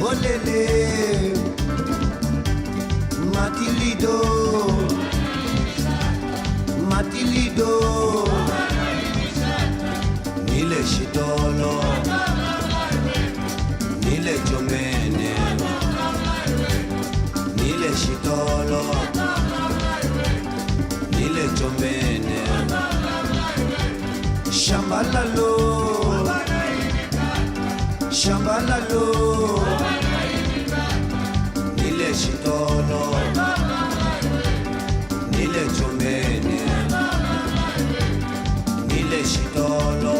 olele, matilido, matilido, nile shitolo, nile jomene, nile shitolo, nile jomene, shambalalo, shambalalo, nile shitolo, nile jomene, nile shitolo,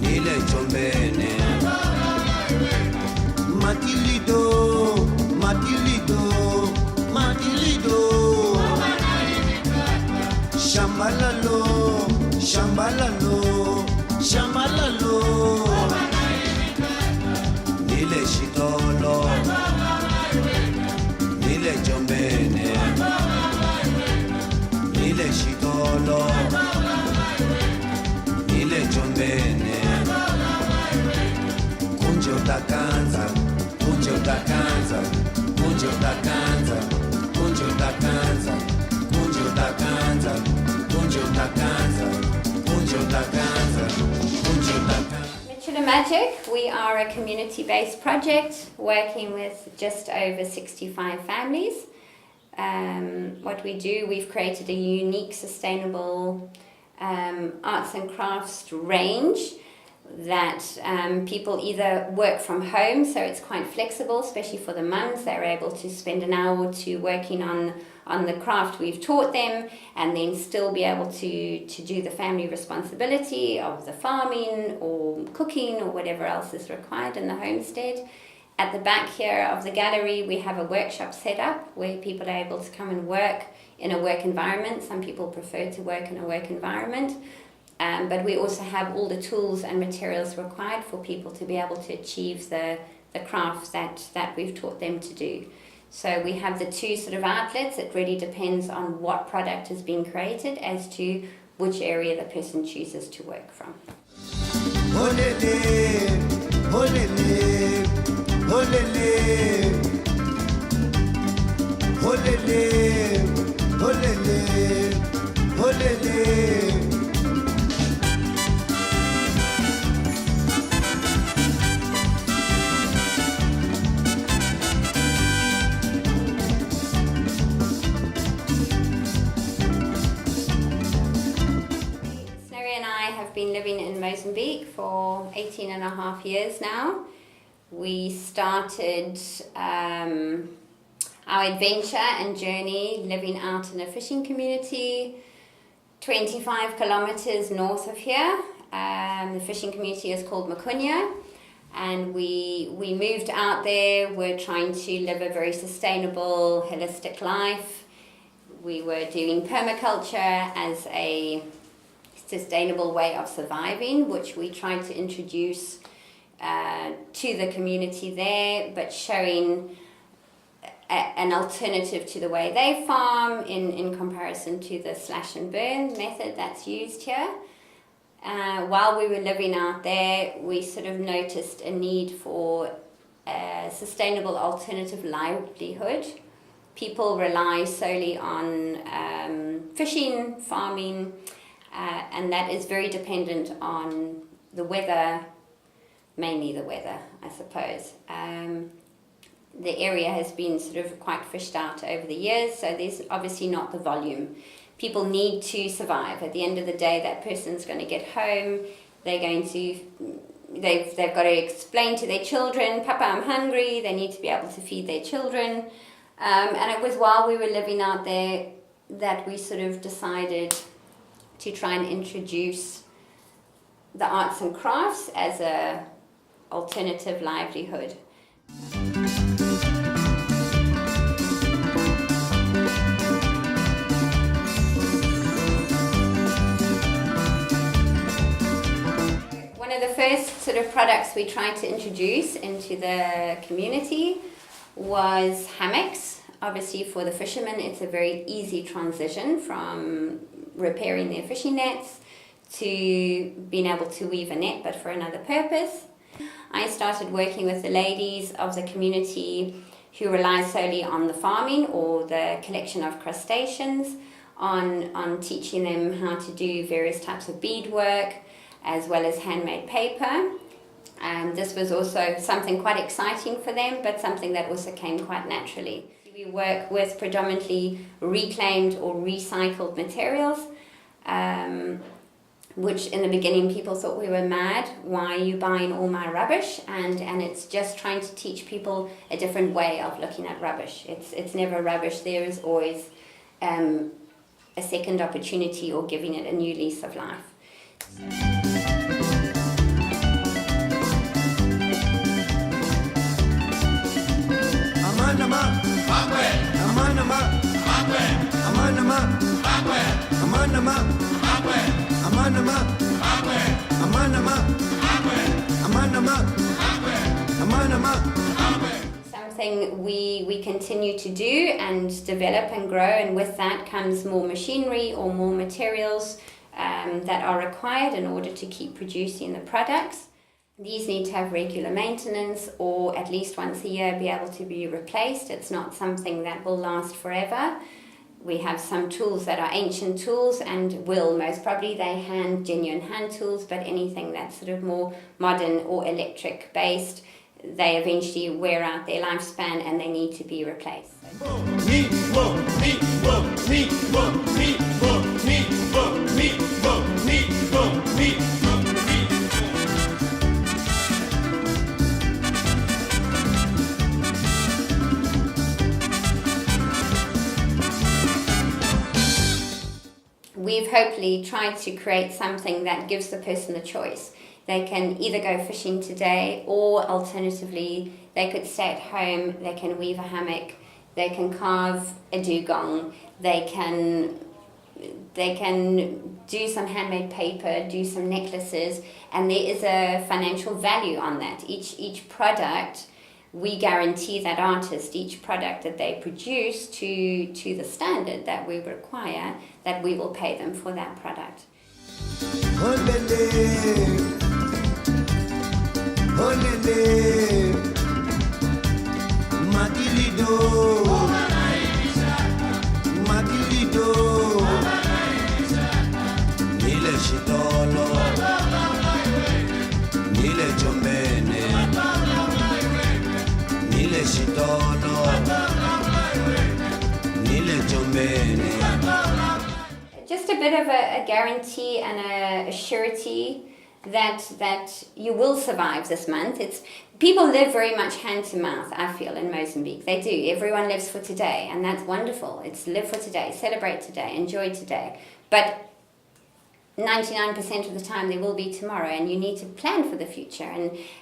nile jomene, matilido, matilido, matilido, shambalalo, shambalalo, shambalalo, nile shitolo, nile jomene, nile shitolo, nile jomene, kunjo takanza, kunjo takanza, kunjo takanza, kunjo takanza, kunjo takanza, kunjo takanza, kunjo takanza, kunjo takanza. Machilla Magic, we are a community-based project working with just over 65 families. What we do, we've created a unique, sustainable arts and crafts range that people either work from home, so it's quite flexible, especially for the mums. They're able to spend an hour or two working on the craft we've taught them, and then still be able to do the family responsibility of the farming or cooking or whatever else is required in the homestead. At the back here of the gallery, we have a workshop set up where people are able to come and work in a work environment. Some people prefer to work in a work environment. But we also have all the tools and materials required for people to be able to achieve the crafts that we've taught them to do. So we have the two sort of outlets. It really depends on what product is being created as to which area the person chooses to work from. Olele, olele, olele, olele, olele, olele. Been living in Mozambique for 18 and a half years now. We started our adventure and journey living out in a fishing community 25 kilometers north of here. The fishing community is called Machilla, and we moved out there. We're trying to live a very sustainable, holistic life. We were doing permaculture as a sustainable way of surviving, which we tried to introduce to the community there, but showing an alternative to the way they farm in comparison to the slash and burn method that's used here. While we were living out there, we sort of noticed a need for a sustainable alternative livelihood. People rely solely on fishing, farming, and that is very dependent on the weather, mainly the weather, I suppose. The area has been sort of quite fished out over the years, so there's obviously not the volume. People need to survive. At the end of the day, that person's going to get home, they've got to explain to their children, Papa, I'm hungry, they need to be able to feed their children. And it was while we were living out there that we sort of decided to try and introduce the arts and crafts as a alternative livelihood. One of the first sort of products we tried to introduce into the community was hammocks. Obviously for the fishermen it's a very easy transition from repairing their fishing nets to being able to weave a net, but for another purpose. I started working with the ladies of the community who rely solely on the farming or the collection of crustaceans, on teaching them how to do various types of beadwork as well as handmade paper. This was also something quite exciting for them, but something that also came quite naturally. We work with predominantly reclaimed or recycled materials, which in the beginning people thought we were mad. Why are you buying all my rubbish? And it's just trying to teach people a different way of looking at rubbish. It's never rubbish. There is always a second opportunity or giving it a new lease of life. Something we continue to do and develop and grow, and with that comes more machinery or more materials that are required in order to keep producing the products. These need to have regular maintenance, or at least once a year be able to be replaced. It's not something that will last forever. We have some tools that are ancient tools and will most probably, genuine hand tools, but anything that's sort of more modern or electric based, they eventually wear out their lifespan and they need to be replaced. We've hopefully tried to create something that gives the person the choice. They can either go fishing today, or alternatively they could stay at home, they can weave a hammock, they can carve a dugong, they can do some handmade paper, do some necklaces, and there is a financial value on that. Each product, we guarantee that artist, each product that they produce to the standard that we require, that we will pay them for that product. Just a bit of a guarantee and a surety that you will survive this month. People live very much hand to mouth, I feel, in Mozambique. They do. Everyone lives for today, and that's wonderful. It's live for today, celebrate today, enjoy today. But 99% of the time there will be tomorrow, and you need to plan for the future,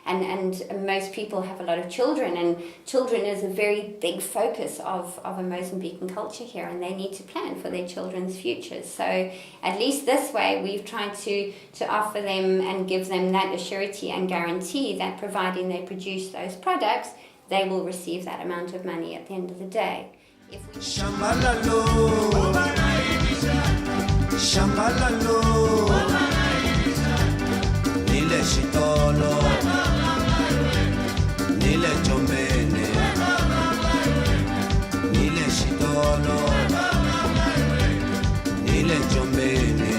and most people have a lot of children, and children is a very big focus of a Mozambican culture here, and they need to plan for their children's futures. So at least this way we've tried to offer them and give them that assurity and guarantee that providing they produce those products, they will receive that amount of money at the end of the day. Shambalalo, nile shitolo, nile chombene, nile shitolo, nile chombene.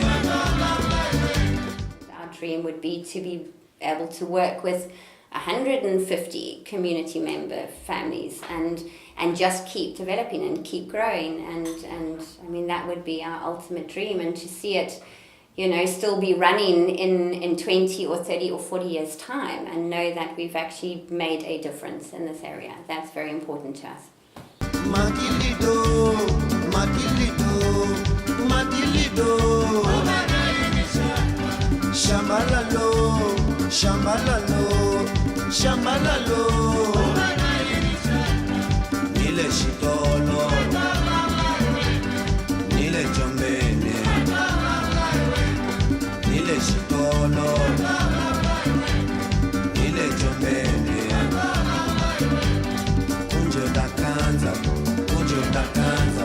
Our dream would be to be able to work with 150 community member families and just keep developing and keep growing, and I mean that would be our ultimate dream, and to see it, still be running in 20 or 30 or 40 years time, and know that we've actually made a difference in this area. That's very important to us. Nile shitolo, nile chombene, nile shitolo, nile chombene. Kunjo da kanza,